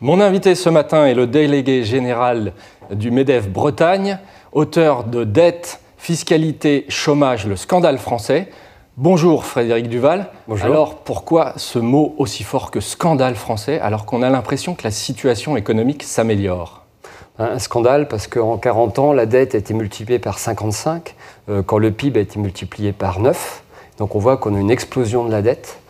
Mon invité ce matin est le délégué général du MEDEF Bretagne, auteur de Dette, fiscalité, chômage, le scandale français. Bonjour Frédéric Duval. Bonjour. Alors pourquoi ce mot aussi fort que scandale français alors qu'on a l'impression que la situation économique s'améliore ? Un scandale parce qu'en 40 ans, la dette a été multipliée par 55, quand le PIB a été multiplié par 9. Donc on voit qu'on a une explosion de la dette.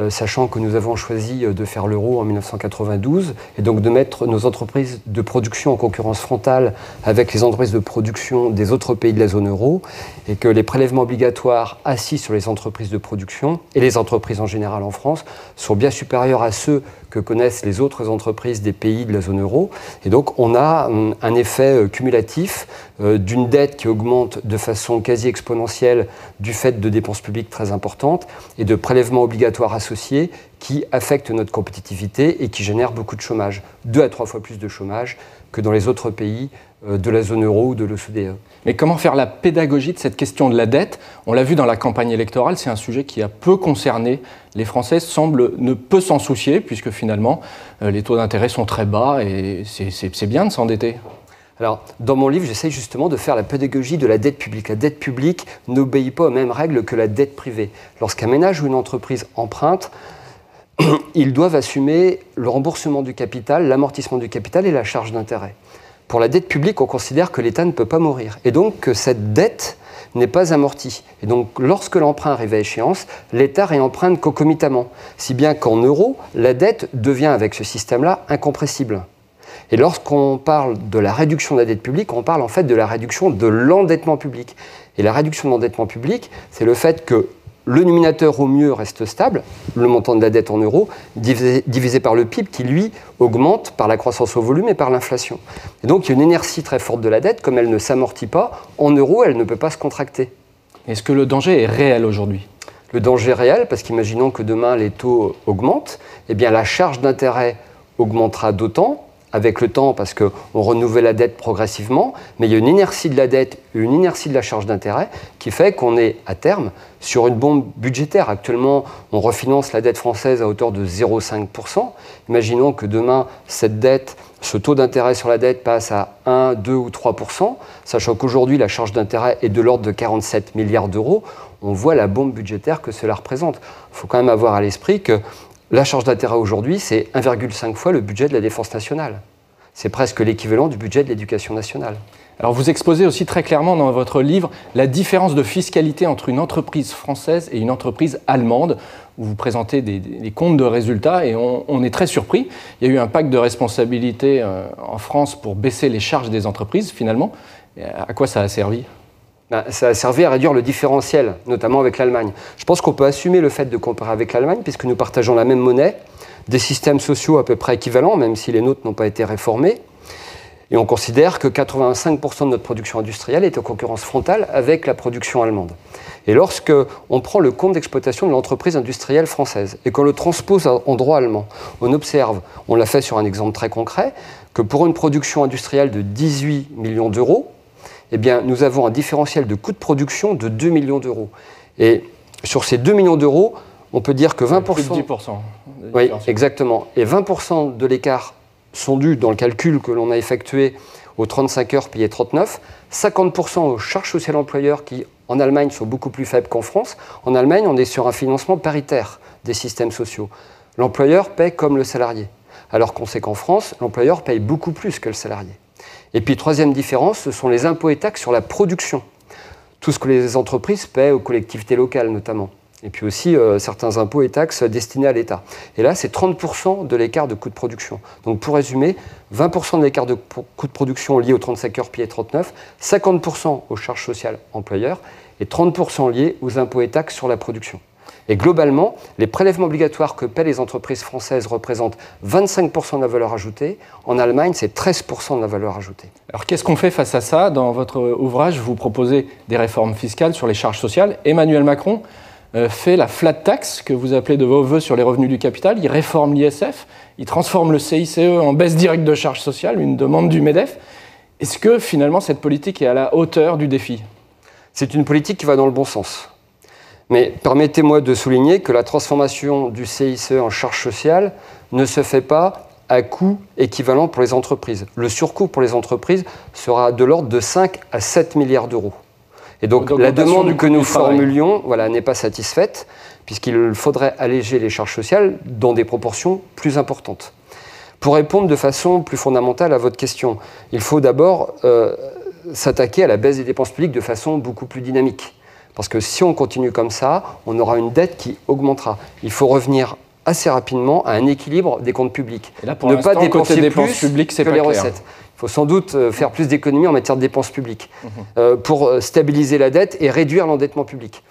Sachant que nous avons choisi de faire l'euro en 1992 et donc de mettre nos entreprises de production en concurrence frontale avec les entreprises de production des autres pays de la zone euro et que les prélèvements obligatoires assis sur les entreprises de production et les entreprises en général en France sont bien supérieurs à ceux que connaissent les autres entreprises des pays de la zone euro. Et donc on a un effet cumulatif d'une dette qui augmente de façon quasi exponentielle du fait de dépenses publiques très importantes et de prélèvements obligatoires associés qui affectent notre compétitivité et qui génèrent beaucoup de chômage, 2 à 3 fois plus de chômage que dans les autres pays de la zone euro ou de l'OCDE. Mais comment faire la pédagogie de cette question de la dette ? On l'a vu dans la campagne électorale, c'est un sujet qui a peu concerné les Français, semblent ne peu s'en soucier, puisque finalement, les taux d'intérêt sont très bas et c'est bien de s'endetter. Alors, dans mon livre, j'essaye justement de faire la pédagogie de la dette publique. La dette publique n'obéit pas aux mêmes règles que la dette privée. Lorsqu'un ménage ou une entreprise emprunte, ils doivent assumer le remboursement du capital, l'amortissement du capital et la charge d'intérêt. Pour la dette publique, on considère que l'État ne peut pas mourir et donc que cette dette n'est pas amortie. Et donc, lorsque l'emprunt arrive à échéance, l'État réemprunte concomitamment, si bien qu'en euros, la dette devient, avec ce système-là, incompressible. Et lorsqu'on parle de la réduction de la dette publique, on parle en fait de la réduction de l'endettement public. Et la réduction de l'endettement public, c'est le fait que le numérateur au mieux reste stable, le montant de la dette en euros, divisé par le PIB qui, lui, augmente par la croissance au volume et par l'inflation. Et donc, il y a une inertie très forte de la dette. Comme elle ne s'amortit pas, en euros, elle ne peut pas se contracter. Est-ce que le danger est réel aujourd'hui ? Le danger est réel, parce qu'imaginons que demain, les taux augmentent, eh bien, la charge d'intérêt augmentera d'autant, avec le temps, parce qu'on renouvelle la dette progressivement, mais il y a une inertie de la dette et une inertie de la charge d'intérêt qui fait qu'on est, à terme, sur une bombe budgétaire. Actuellement, on refinance la dette française à hauteur de 0,5%. Imaginons que demain, cette dette, ce taux d'intérêt sur la dette passe à 1, 2 ou 3%, sachant qu'aujourd'hui, la charge d'intérêt est de l'ordre de 47 milliards d'euros. On voit la bombe budgétaire que cela représente. Il faut quand même avoir à l'esprit que la charge d'intérêt aujourd'hui, c'est 1,5 fois le budget de la défense nationale. C'est presque l'équivalent du budget de l'éducation nationale. Alors vous exposez aussi très clairement dans votre livre la différence de fiscalité entre une entreprise française et une entreprise allemande, où vous présentez des comptes de résultats et on est très surpris. Il y a eu un pacte de responsabilité en France pour baisser les charges des entreprises finalement. À quoi ça a servi ? Ça a servi à réduire le différentiel, notamment avec l'Allemagne. Je pense qu'on peut assumer le fait de comparer avec l'Allemagne, puisque nous partageons la même monnaie, des systèmes sociaux à peu près équivalents, même si les nôtres n'ont pas été réformés. Et on considère que 85% de notre production industrielle est en concurrence frontale avec la production allemande. Et lorsqu'on prend le compte d'exploitation de l'entreprise industrielle française et qu'on le transpose en droit allemand, on observe, on l'a fait sur un exemple très concret, que pour une production industrielle de 18 millions d'euros, eh bien, nous avons un différentiel de coût de production de 2 millions d'euros. Et sur ces 2 millions d'euros, on peut dire que 20%... Plus de 10%. Oui, exactement. Et 20% de l'écart sont dus dans le calcul que l'on a effectué aux 35 heures payées 39, 50% aux charges sociales employeurs qui, en Allemagne, sont beaucoup plus faibles qu'en France. En Allemagne, on est sur un financement paritaire des systèmes sociaux. L'employeur paie comme le salarié, alors qu'on sait qu'en France, l'employeur paye beaucoup plus que le salarié. Et puis, troisième différence, ce sont les impôts et taxes sur la production. Tout ce que les entreprises paient aux collectivités locales, notamment. Et puis aussi, certains impôts et taxes destinés à l'État. Et là, c'est 30% de l'écart de coût de production. Donc, pour résumer, 20% de l'écart de coût de production lié aux 35 heures payées 39, 50% aux charges sociales employeurs et 30% liés aux impôts et taxes sur la production. Et globalement, les prélèvements obligatoires que paient les entreprises françaises représentent 25% de la valeur ajoutée. En Allemagne, c'est 13% de la valeur ajoutée. Alors qu'est-ce qu'on fait face à ça ? Dans votre ouvrage, vous proposez des réformes fiscales sur les charges sociales. Emmanuel Macron fait la flat tax, que vous appelez de vos voeux, sur les revenus du capital. Il réforme l'ISF, il transforme le CICE en baisse directe de charges sociales, une demande du MEDEF. Est-ce que finalement cette politique est à la hauteur du défi ? C'est une politique qui va dans le bon sens. Mais permettez-moi de souligner que la transformation du CICE en charge sociale ne se fait pas à coût équivalent pour les entreprises. Le surcoût pour les entreprises sera de l'ordre de 5 à 7 milliards d'euros. Et donc la demande que nous formulions n'est pas satisfaite, puisqu'il faudrait alléger les charges sociales dans des proportions plus importantes. Pour répondre de façon plus fondamentale à votre question, il faut d'abord s'attaquer à la baisse des dépenses publiques de façon beaucoup plus dynamique. Parce que si on continue comme ça, on aura une dette qui augmentera. Il faut revenir assez rapidement à un équilibre des comptes publics. Et là, pour ne pas dépenser plus publiques, que les recettes. Il faut sans doute faire plus d'économies en matière de dépenses publiques pour stabiliser la dette et réduire l'endettement public.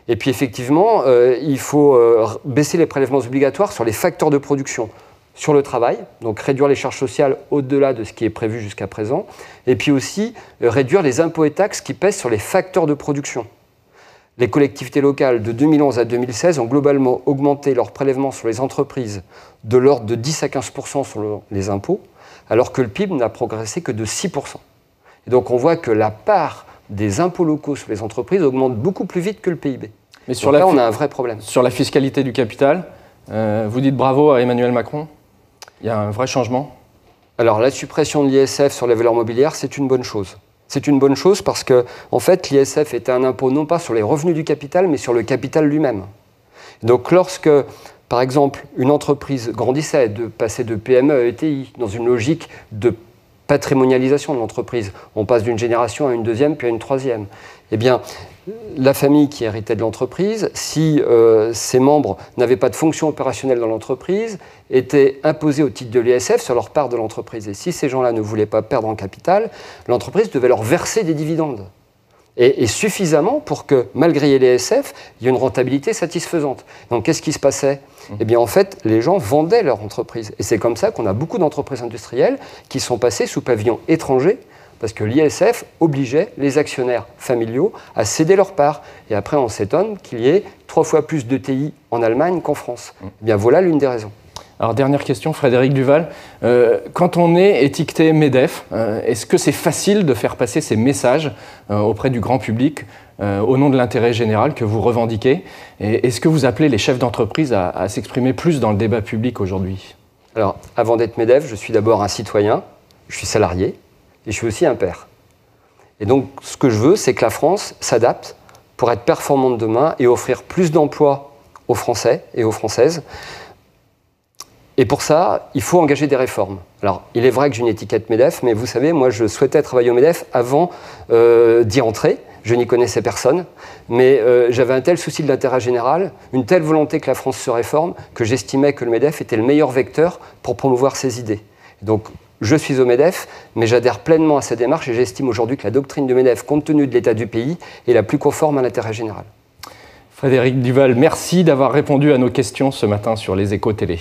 Et puis effectivement, il faut baisser les prélèvements obligatoires sur les facteurs de production, sur le travail, donc réduire les charges sociales au-delà de ce qui est prévu jusqu'à présent, et puis aussi réduire les impôts et taxes qui pèsent sur les facteurs de production. Les collectivités locales de 2011 à 2016 ont globalement augmenté leurs prélèvements sur les entreprises de l'ordre de 10 à 15% sur les impôts, alors que le PIB n'a progressé que de 6%. Et donc on voit que la part des impôts locaux sur les entreprises augmente beaucoup plus vite que le PIB. Mais sur là, on a un vrai problème. Sur la fiscalité du capital, vous dites bravo à Emmanuel Macron. Il y a un vrai changement? Alors la suppression de l'ISF sur les valeurs mobilières, c'est une bonne chose. C'est une bonne chose parce que, en fait, l'ISF était un impôt non pas sur les revenus du capital, mais sur le capital lui-même. Donc lorsque, par exemple, une entreprise grandissait, de passer de PME à ETI, dans une logique de patrimonialisation de l'entreprise, on passe d'une génération à une deuxième, puis à une troisième, eh bien, la famille qui héritait de l'entreprise, si ses membres n'avaient pas de fonction opérationnelle dans l'entreprise, étaient imposés au titre de l'ISF sur leur part de l'entreprise. Et si ces gens-là ne voulaient pas perdre en capital, l'entreprise devait leur verser des dividendes. Et suffisamment pour que, malgré l'ISF, il y ait une rentabilité satisfaisante. Donc, qu'est-ce qui se passait? Eh bien, en fait, les gens vendaient leur entreprise. Et c'est comme ça qu'on a beaucoup d'entreprises industrielles qui sont passées sous pavillon étranger, parce que l'ISF obligeait les actionnaires familiaux à céder leur part. Et après, on s'étonne qu'il y ait 3 fois plus de TI en Allemagne qu'en France. Eh bien, voilà l'une des raisons. Alors, dernière question, Frédéric Duval. Quand on est étiqueté MEDEF, est-ce que c'est facile de faire passer ces messages auprès du grand public au nom de l'intérêt général que vous revendiquez? Et est-ce que vous appelez les chefs d'entreprise à s'exprimer plus dans le débat public aujourd'hui? Alors, avant d'être MEDEF, je suis d'abord un citoyen, je suis salarié, et je suis aussi un père. Et donc, ce que je veux, c'est que la France s'adapte pour être performante demain et offrir plus d'emplois aux Français et aux Françaises. Et pour ça, il faut engager des réformes. Alors, il est vrai que j'ai une étiquette MEDEF, mais vous savez, moi, je souhaitais travailler au MEDEF avant d'y entrer. Je n'y connaissais personne, mais j'avais un tel souci de l'intérêt général, une telle volonté que la France se réforme, que j'estimais que le MEDEF était le meilleur vecteur pour promouvoir ses idées. Et donc, je suis au MEDEF, mais j'adhère pleinement à cette démarche et j'estime aujourd'hui que la doctrine du MEDEF, compte tenu de l'état du pays, est la plus conforme à l'intérêt général. Frédéric Duval, merci d'avoir répondu à nos questions ce matin sur Les Échos Télé.